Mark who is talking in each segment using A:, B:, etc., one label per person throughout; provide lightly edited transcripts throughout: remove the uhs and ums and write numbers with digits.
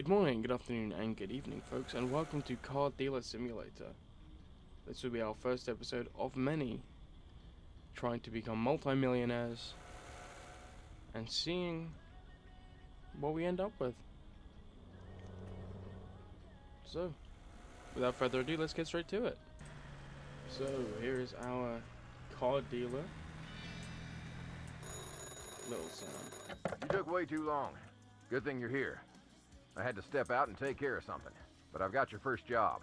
A: Good morning, good afternoon, and good evening, folks, and welcome to Car Dealer Simulator. This will be our first episode of many, trying to become multi-millionaires and seeing what we end up with. So, without further ado, let's get straight to it. So, here is our car dealer. Little sound.
B: You took way too long. Good thing you're here. I had to step out and take care of something, but I've got your first job.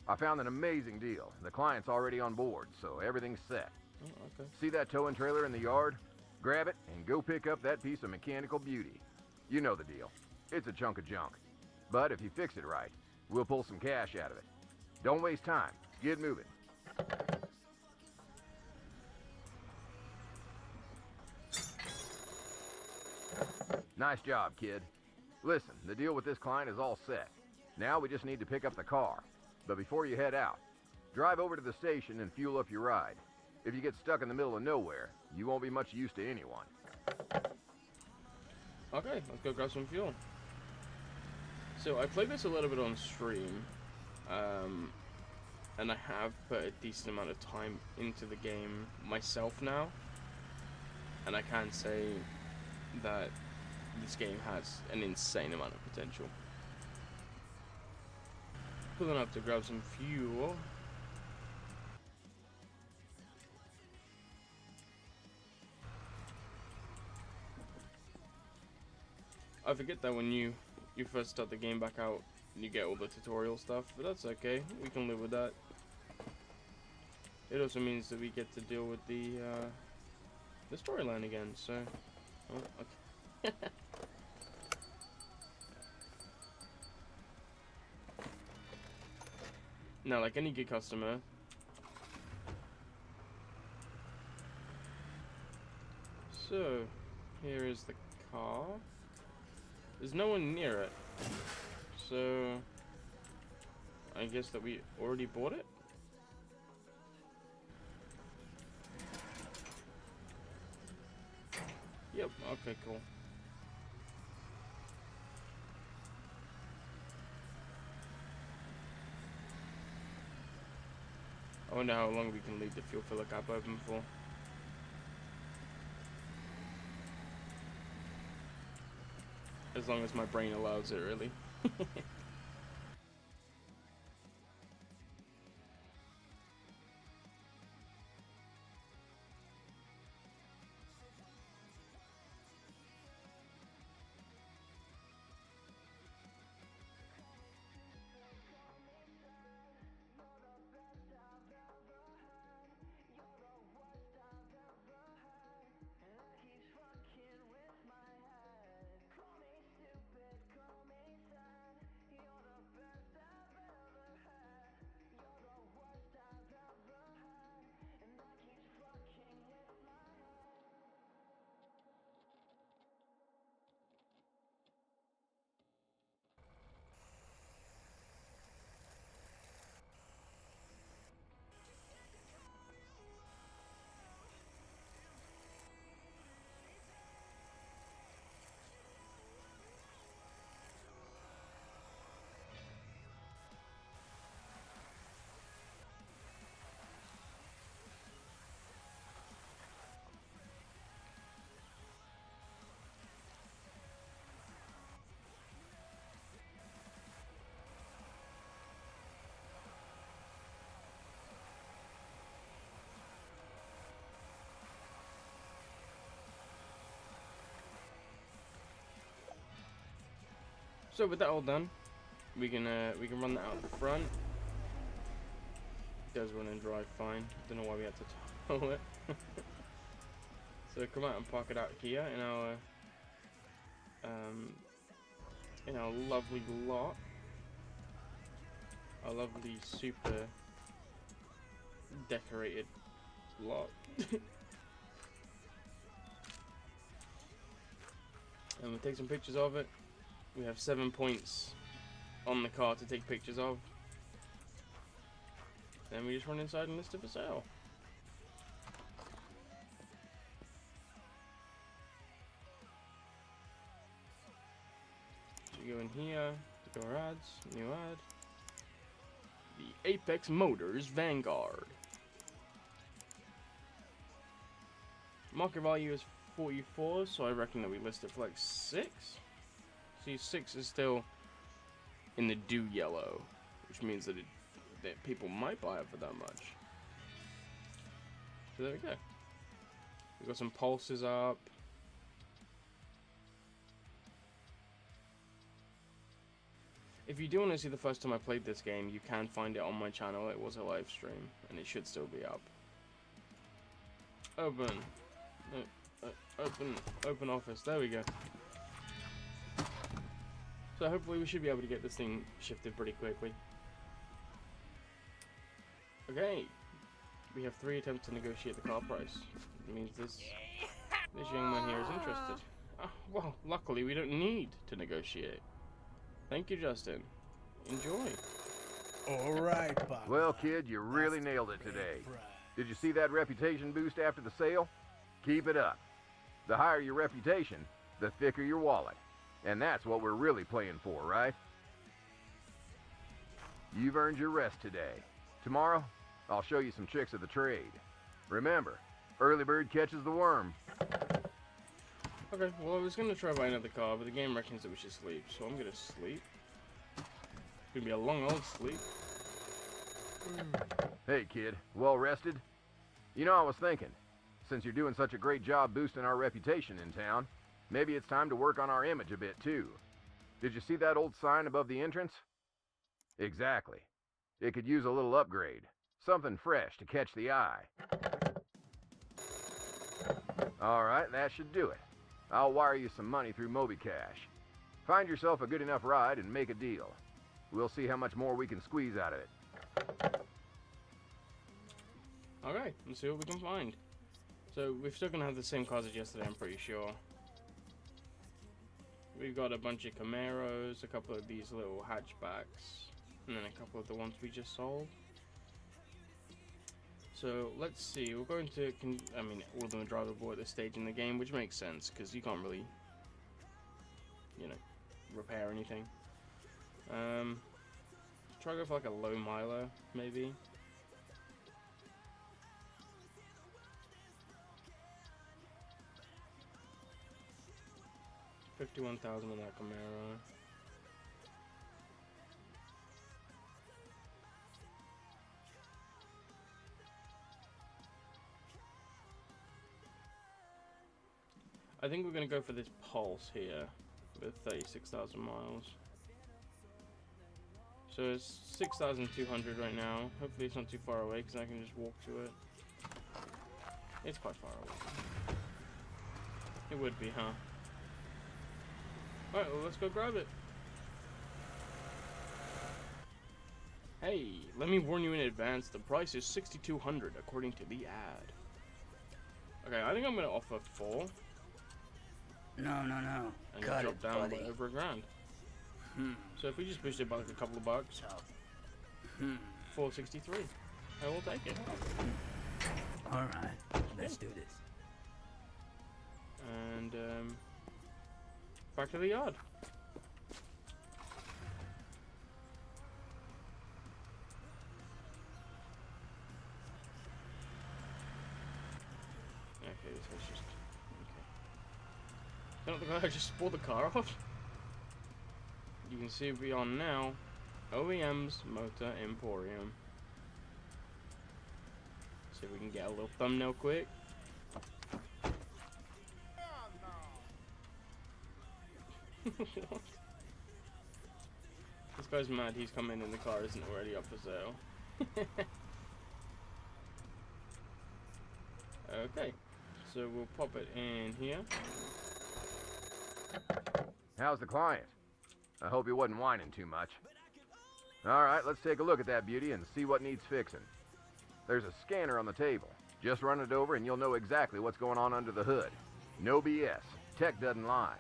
B: I found an amazing deal. The client's already on board, so everything's set.
A: Oh, okay.
B: See that towing trailer in the yard? Grab it and go pick up that piece of mechanical beauty. You know the deal. It's a chunk of junk. But if you fix it right, we'll pull some cash out of it. Don't waste time. Get moving. Nice job, kid. Listen, the deal with this client is all set. Now we just need to pick up the car. But before you head out, drive over to the station and fuel up your ride. If you get stuck in the middle of nowhere, you won't be much use to anyone.
A: Okay, let's go grab some fuel. So I played this a little bit on stream, and I have put a decent amount of time into the game myself now, and I can say that this game has an insane amount of potential. Pulling up to grab some fuel. I forget that when you first start the game back out, you get all the tutorial stuff, but that's okay. We can live with that. It also means that we get to deal with the storyline again. So, oh, okay. Now, like any good customer, so here is the car. There's no one near it, so I guess that we already bought it. Yep, okay, cool. I wonder how long we can leave the fuel filler cap open for. As long as my brain allows it, really. So with that all done, we can run that out the front. It does run and drive fine. Don't know why we had to tow it. So come out and park it out here in our lovely lot. Our lovely super decorated lot. And we'll take some pictures of it. We have 7 points on the car to take pictures of. Then we just run inside and list it for sale. So you go in here, go ads, new ad. The Apex Motors Vanguard. Market value is 44, so I reckon that we list it for like 6. See, 6 is still in the dew yellow, which means that people might buy it for that much. So there we go. We've got some pulses up. If you do want to see the first time I played this game, you can find it on my channel. It was a live stream, and it should still be up. Open. Open office. There we go. So hopefully we should be able to get this thing shifted pretty quickly. Okay. We have 3 attempts to negotiate the car price. It means this young man here is interested. Oh, well, luckily we don't need to negotiate. Thank you, Justin. Enjoy.
C: All right, Bob.
B: Well, kid, you really nailed it today. Did you see that reputation boost after the sale? Keep it up. The higher your reputation, the thicker your wallet. And that's what we're really playing for, right? You've earned your rest today. Tomorrow, I'll show you some tricks of the trade. Remember, early bird catches the worm.
A: Okay, well I was going to try buying another car, but the game reckons that we should sleep, so I'm going to sleep. It's going to be a long old sleep.
B: Hey, kid, well rested? You know, I was thinking, since you're doing such a great job boosting our reputation in town, maybe it's time to work on our image a bit, too. Did you see that old sign above the entrance? Exactly. It could use a little upgrade. Something fresh to catch the eye. Alright, that should do it. I'll wire you some money through MobiCash. Find yourself a good enough ride and make a deal. We'll see how much more we can squeeze out of it.
A: Alright, let's see what we can find. So, we're still going to have the same cars as yesterday, I'm pretty sure. We've got a bunch of Camaros, a couple of these little hatchbacks, and then a couple of the ones we just sold. So, let's see, we're going to, all of them are drivable at this stage in the game, which makes sense, because you can't really, you know, repair anything. Try to go for like a low miler, maybe. $51,000 on that Camaro. I think we're gonna go for this Pulse here with 36,000 miles. So it's 6,200 right now. Hopefully it's not too far away because I can just walk to it. It's quite far away. It would be, huh? Alright, well let's go grab it. Hey, let me warn you in advance, the price is 6,200 according to the ad. Okay, I think I'm gonna offer 4.
C: No.
A: And
C: Cut
A: drop
C: it,
A: down
C: buddy.
A: by over $1,000. So if we just boost it by like a couple of bucks, 463. I will take it.
C: All right, let's do this.
A: And back to the yard. Okay, so it's just okay. Is that not the guy I just bought the car off? You can see we are now OEM's Motor Emporium. See if we can get a little thumbnail quick. What? This guy's mad he's come in and the car isn't already up for sale. Okay, so we'll pop it in here.
B: How's the client? I hope he wasn't whining too much. Alright, let's take a look at that beauty and see what needs fixing. There's a scanner on the table. Just run it over and you'll know exactly what's going on under the hood. No BS. Tech doesn't lie.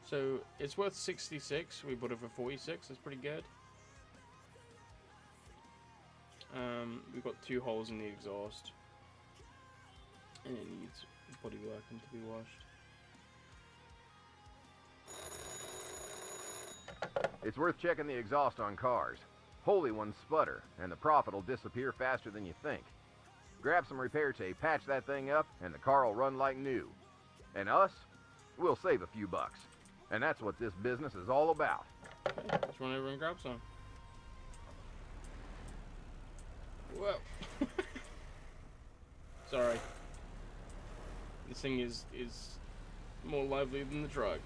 A: So it's worth 66. We bought it for 46. That's pretty good. We've got 2 holes in the exhaust, and it needs bodywork and to be washed.
B: It's worth checking the exhaust on cars. Holy ones sputter, and the profit will disappear faster than you think. Grab some repair tape, patch that thing up, and the car will run like new. And us? We'll save a few bucks. And that's what this business is all about.
A: Okay, let's run over and grab some. Whoa. Sorry. This thing is more lively than the truck.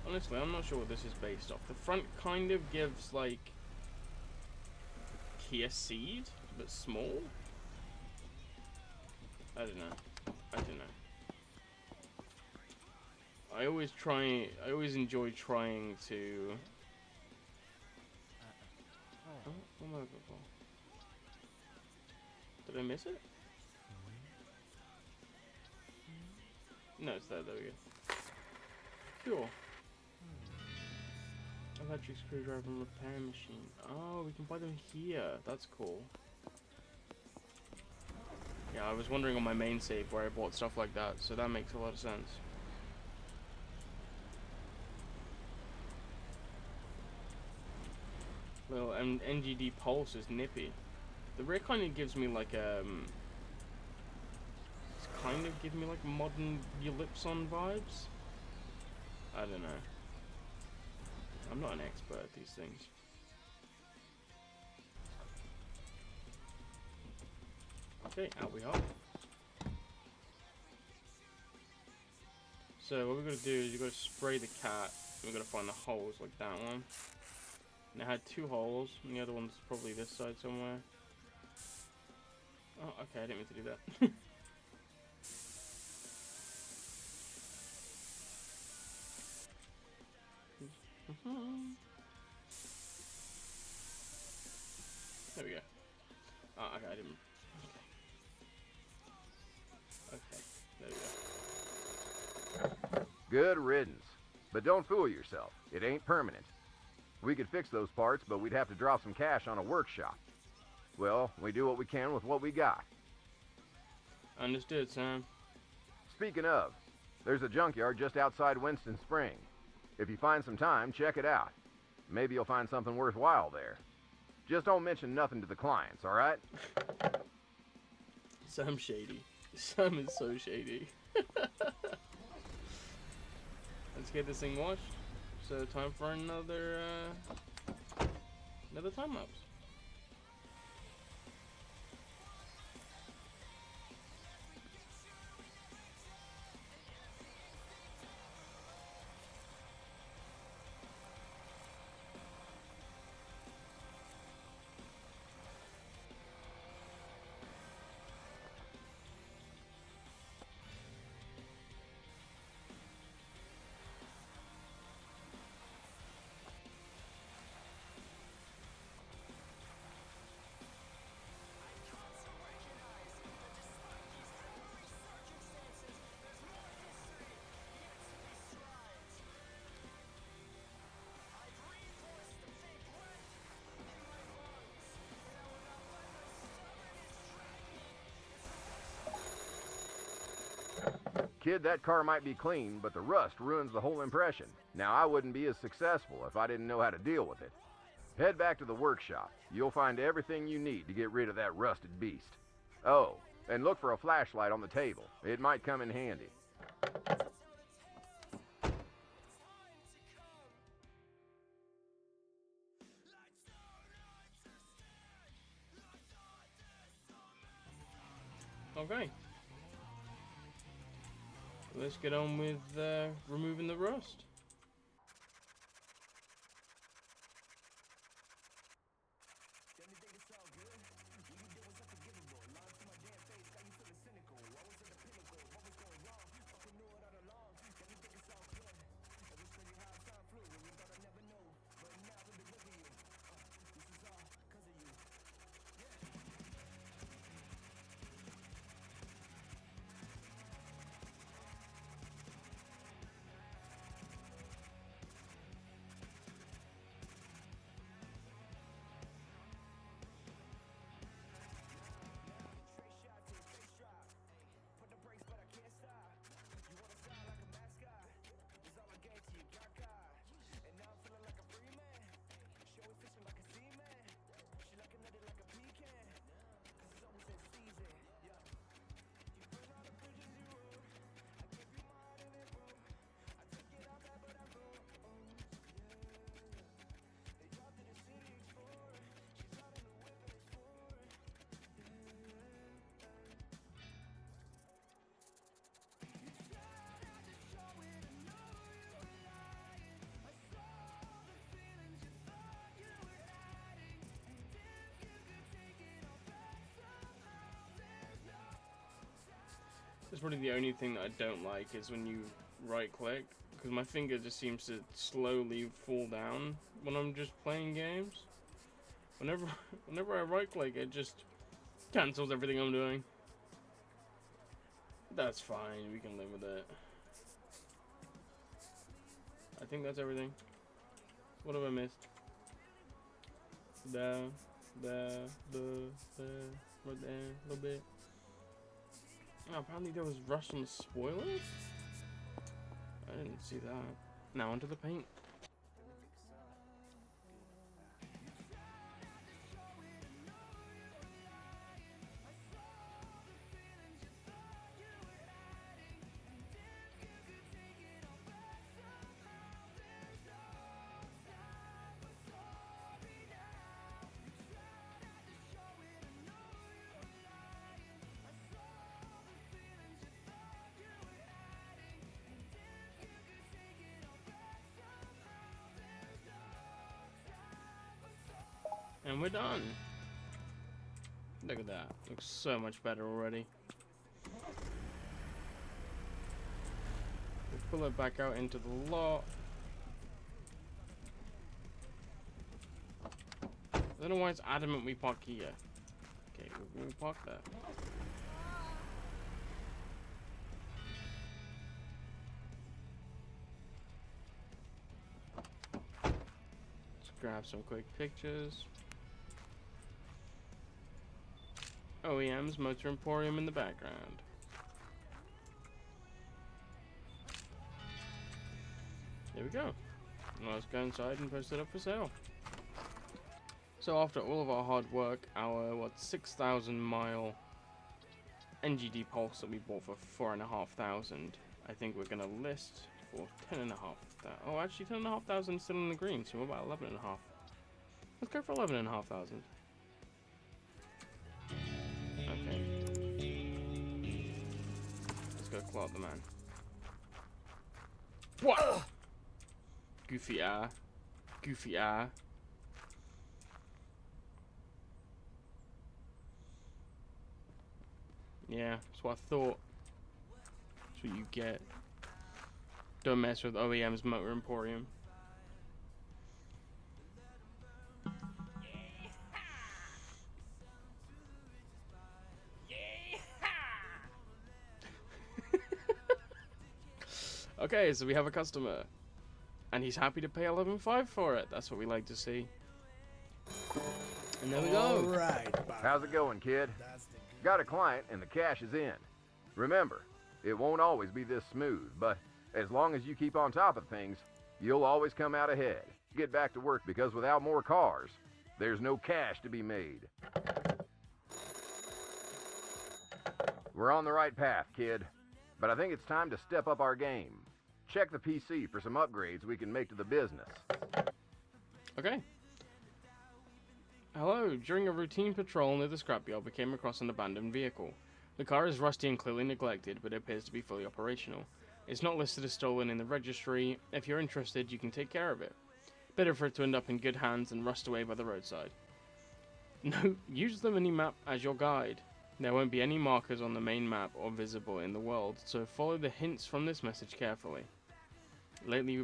A: Honestly, I'm not sure what this is based off. The front kind of gives like Kia Ceed, but small. I don't know. I always enjoy trying to. Oh, what am I looking for? Did I miss it? No, it's there. There we go. Cool. Electric screwdriver and repair machine. Oh, we can buy them here. That's cool. Yeah, I was wondering on my main save where I bought stuff like that, so that makes a lot of sense. Well, and NGD Pulse is nippy. The rear kind of gives me like it's kind of giving me like modern Your Lips On vibes. I don't know. I'm not an expert at these things. Okay, out we are. So what we're gonna do is you gotta spray the cat. And we're gonna find the holes like that one. And it had 2 holes, and the other one's probably this side somewhere. Oh, okay, I didn't mean to do that. There we go. Oh, okay, I didn't. Okay, there we go.
B: Good riddance. But don't fool yourself. It ain't permanent. We could fix those parts, but we'd have to drop some cash on a workshop. Well, we do what we can with what we got.
A: Understood, Sam.
B: Speaking of, there's a junkyard just outside Winston Spring. If you find some time, check it out. Maybe you'll find something worthwhile there. Just don't mention nothing to the clients, alright?
A: Sam's shady. Sam is so shady. Let's get this thing washed. So time for another time lapse.
B: Kid, that car might be clean, but the rust ruins the whole impression. Now, I wouldn't be as successful if I didn't know how to deal with it. Head back to the workshop. You'll find everything you need to get rid of that rusted beast. Oh, and look for a flashlight on the table. It might come in handy.
A: Okay. Let's get on with removing the rust. That's probably the only thing that I don't like is when you right click, because my finger just seems to slowly fall down when I'm just playing games. Whenever I right click, it just cancels everything I'm doing. That's fine, we can live with it. I think that's everything. What have I missed? There, right there, a little bit. Oh, apparently there was rust on the spoiler? I didn't see that. Now onto the paint. And we're done. Look at that. Looks so much better already. We'll pull it back out into the lot. I don't know why it's adamant we park here. Okay, we'll park there. Let's grab some quick pictures. OEM's Motor Emporium in the background. There we go. Now let's go inside and post it up for sale. So after all of our hard work, our 6,000 mile NGD Pulse that we bought for 4,500, I think we're gonna list for 10,500. Oh, actually 10,500 is still in the green, so we're about 11,500. Let's go for 11,500. Okay. Let's go Clark the man. What? Goofy eye. Goofy eye. Yeah, that's what I thought. That's what you get. Don't mess with OEM's Motor Emporium. Okay, so we have a customer. And he's happy to pay 11.5 for it. That's what we like to see. And there we go.
C: All right, Bob.
B: How's it going, kid? Got a client and the cash is in. Remember, it won't always be this smooth, but as long as you keep on top of things, you'll always come out ahead. Get back to work because without more cars, there's no cash to be made. We're on the right path, kid, but I think it's time to step up our game. Check the PC for some upgrades we can make to the business.
A: Okay. Hello. During a routine patrol near the scrapyard, we came across an abandoned vehicle. The car is rusty and clearly neglected, but it appears to be fully operational. It's not listed as stolen in the registry. If you're interested, you can take care of it. Better for it to end up in good hands than rust away by the roadside. No, use the mini-map as your guide. There won't be any markers on the main map or visible in the world, so follow the hints from this message carefully. Lately,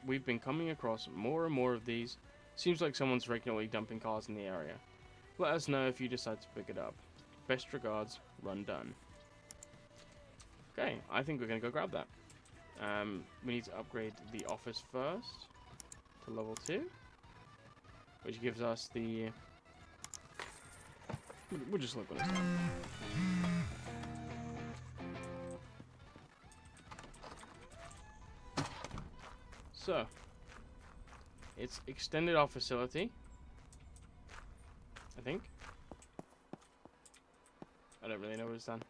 A: we've been coming across more and more of these. Seems like someone's regularly dumping cars in the area. Let us know if you decide to pick it up. Best regards, Run Done. Okay, I think we're going to go grab that. We need to upgrade the office first to level 2, which gives us the... We'll just look what it's done. So, it's extended our facility, I think. I don't really know what it's done.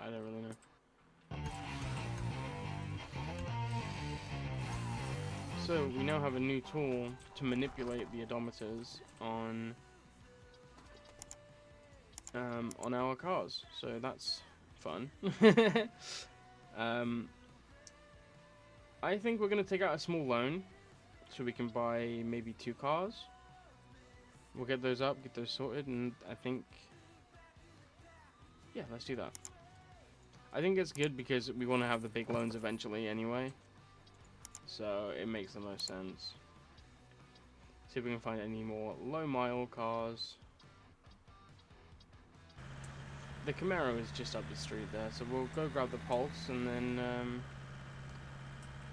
A: I don't really know. So, we now have a new tool to manipulate the odometers on our cars. So, that's fun. I think we're going to take out a small loan so we can buy maybe 2 cars. We'll get those up, get those sorted, and I think... Yeah, let's do that. I think it's good because we want to have the big loans eventually anyway. So it makes the most sense. See if we can find any more low mile cars. The Camaro is just up the street there, so we'll go grab the Pulse and then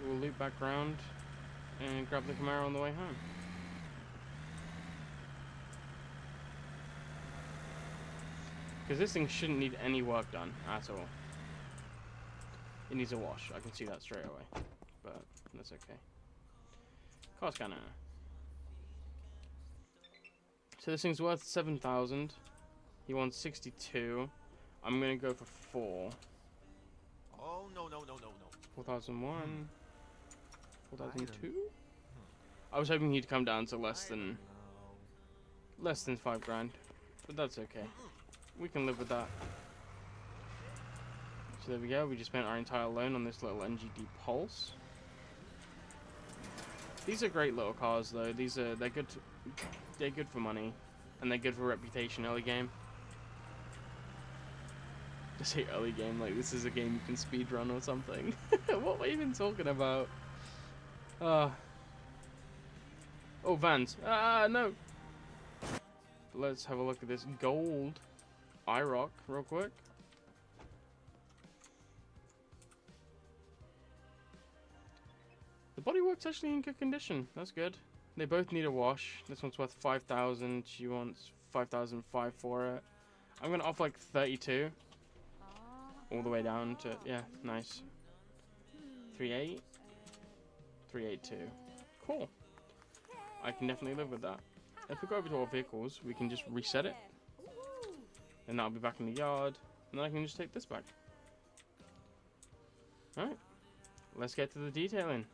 A: we'll loop back round and grab the Camaro on the way home. Because this thing shouldn't need any work done at all. It needs a wash, I can see that straight away. But that's okay. Car scanner. So this thing's worth 7,000. He wants 62. I'm gonna go for 4.
D: Oh, no.
A: 4,001. 4,002. I was hoping he'd come down to less than 5 grand, but that's okay. We can live with that. So there we go. We just spent our entire loan on this little NGD Pulse. These are great little cars, though. They're good. They're good for money, and they're good for reputation early game. To say early game, like this is a game you can speedrun or something. What am I even talking about? Oh, vans. No. Let's have a look at this gold IROC real quick. The bodywork's actually in good condition. That's good. They both need a wash. This one's worth 5,000. She wants 5,005 for it. I'm gonna offer like 32. All the way down to, yeah, nice. 3.8. 382. Cool. I can definitely live with that. If we go over to our vehicles, we can just reset it. And that'll be back in the yard. And then I can just take this back. Alright. Let's get to the detailing.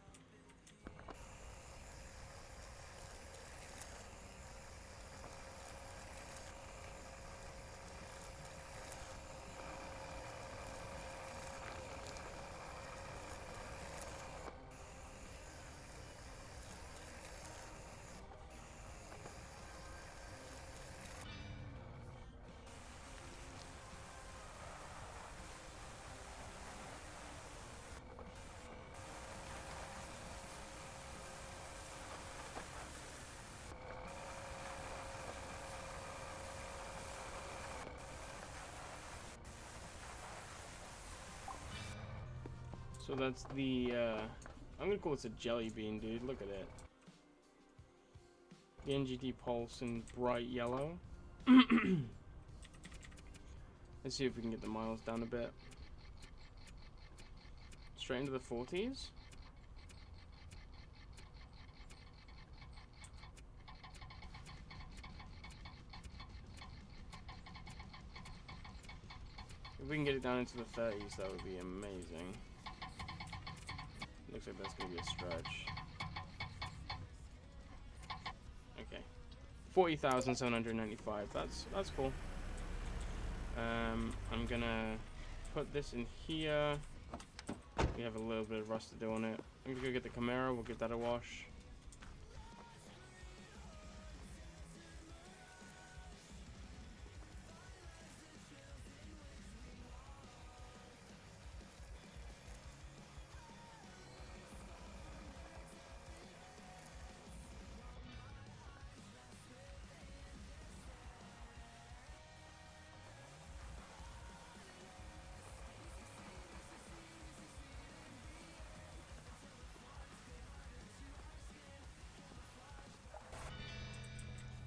A: So that's the, I'm gonna call this a jelly bean, dude. Look at it. The NGT Pulse in bright yellow. Let's see if we can get the miles down a bit. Straight into the 40s. If we can get it down into the 30s, that would be amazing. Looks like that's gonna be a stretch. Okay, 40,795. That's cool. I'm gonna put this in here. We have a little bit of rust to do on it. I'm gonna go get the Camaro. We'll give that a wash.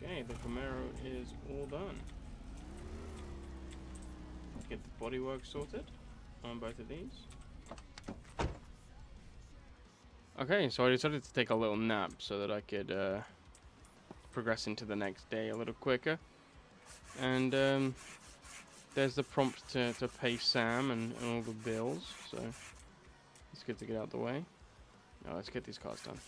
A: Okay, the Camaro is all done. Get the bodywork sorted on both of these. Okay, so I decided to take a little nap so that I could progress into the next day a little quicker. And there's the prompt to pay Sam and all the bills, so it's good to get out the way. Now let's get these cars done.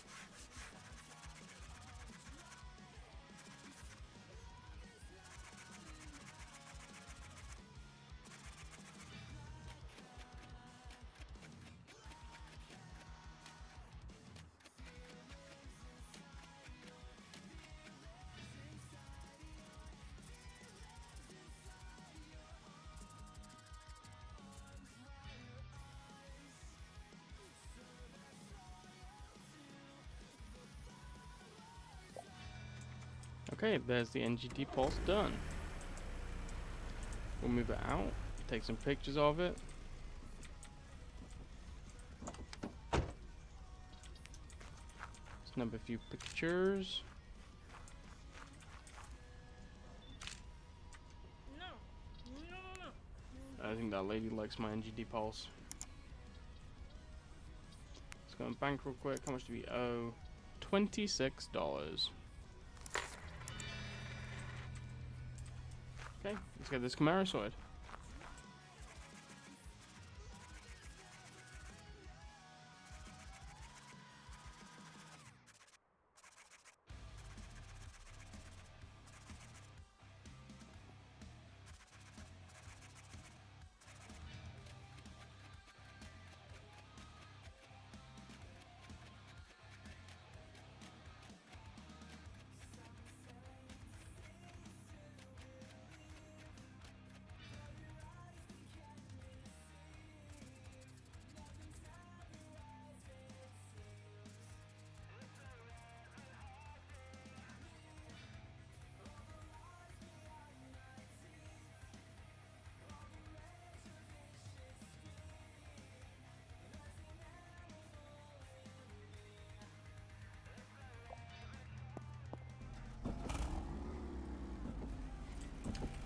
A: Okay, there's the NGT pulse done. We'll move it out, take some pictures of it. Snap a few pictures. I think that lady likes my NGT pulse. Let's go on bank real quick. How much do we owe? $26. Okay, let's get this Camaro sorted.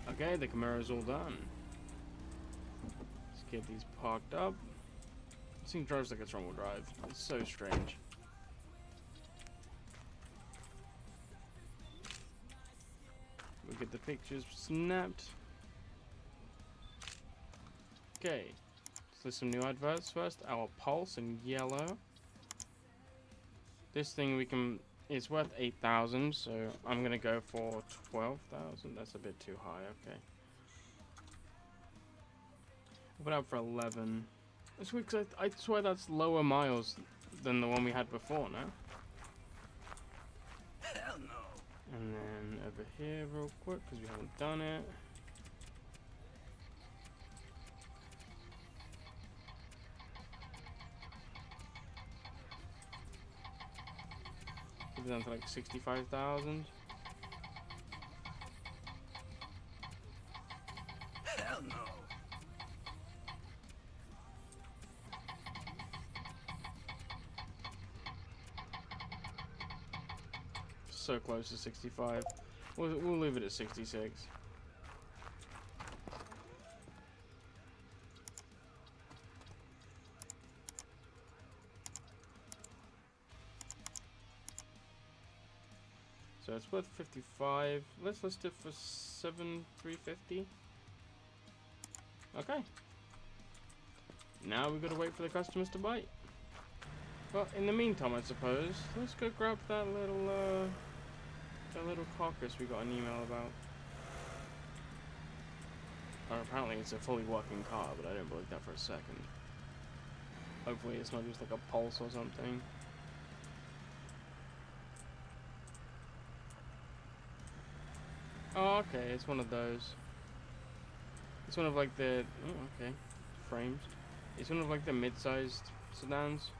A: Okay, the Camaro's all done. Let's get these parked up. This thing drives like it's front-wheel drive. It's so strange. We'll get the pictures snapped. Okay, so some new adverts first. Our pulse in yellow. This thing we can. It's worth 8,000, so I'm gonna go for 12,000. That's a bit too high. Okay. We'll put out for 11. That's weird, 'cause I swear that's lower miles than the one we had before. No.
C: Hell no.
A: And then over here, real quick, because we haven't done it. Put it down to like 65,000.
C: Hell no.
A: So close to 65. We'll leave it at 66. So it's worth 55. Let's list it for 7,350. Okay. Now we've got to wait for the customers to bite. Well, in the meantime, I suppose, let's go grab that little carcass we got an email about. Or apparently it's a fully working car, but I don't believe that for a second. Hopefully it's not just like a pulse or something. Oh, okay, it's one of those. It's one of like the, oh, okay, frames. It's one of like the mid-sized sedans.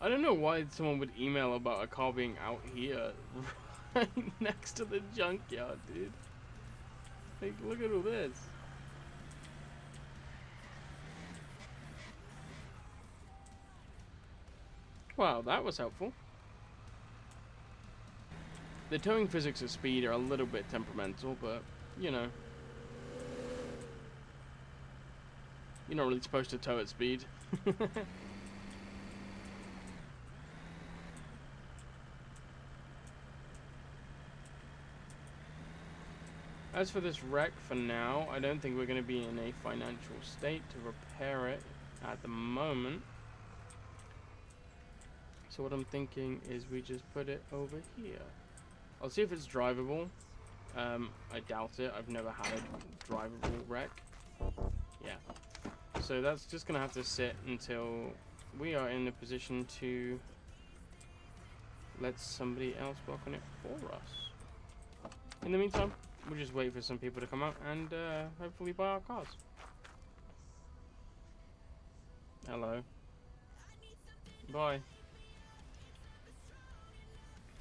A: I don't know why someone would email about a car being out here, right next to the junkyard, dude. Like, look at all this. Wow, that was helpful. The towing physics of speed are a little bit temperamental, but, you know. You're not really supposed to tow at speed. As for this wreck, for now, I don't think we're going to be in a financial state to repair it at the moment. So what I'm thinking is we just put it over here. I'll see if it's drivable. I doubt it. I've never had a drivable wreck. Yeah. So that's just going to have to sit until we are in a position to let somebody else work on it for us. In the meantime, we'll just wait for some people to come out and hopefully buy our cars. Hello. Bye.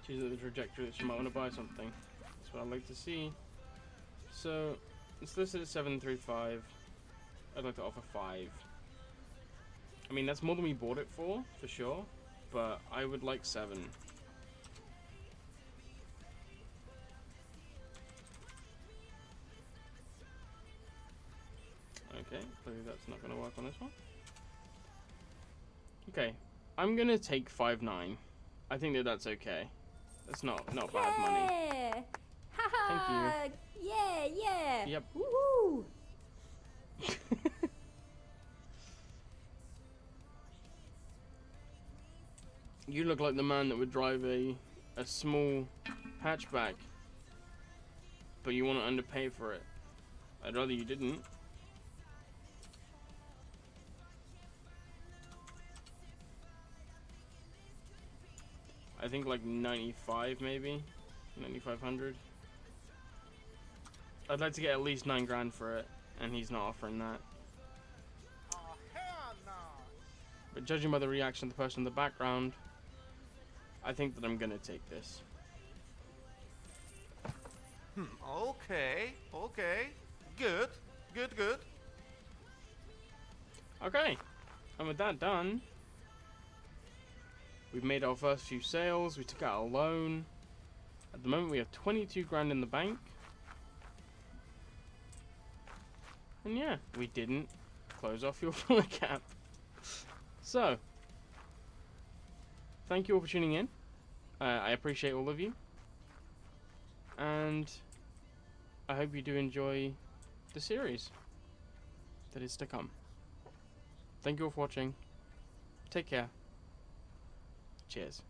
A: She's at the trajectory that she might want to buy something. That's what I'd like to see. So, it's listed at 735. I'd like to offer 5. I mean, that's more than we bought it for sure. But I would like 7. Okay, clearly that's not going to work on this one. Okay, I'm going to take 5.9. I think that that's okay. That's not bad money.
E: Yeah!
A: Thank
E: Haha! Yeah, yeah!
A: Yep.
E: Woohoo!
A: You look like the man that would drive a small hatchback, but you want to underpay for it. I'd rather you didn't. I think like 95 maybe, 9,500. I'd like to get at least 9 grand for it, and he's not offering that.
D: Oh, hell no.
A: But judging by the reaction of the person in the background, I think that I'm gonna take this.
D: Okay, okay. Good, good, good.
A: Okay, and with that done, we've made our first few sales. We took out a loan. At the moment, we have 22 grand in the bank. And yeah, we didn't close our fuel filler cap. So, thank you all for tuning in. I appreciate all of you. And I hope you do enjoy the series that is to come. Thank you all for watching. Take care. Cheers.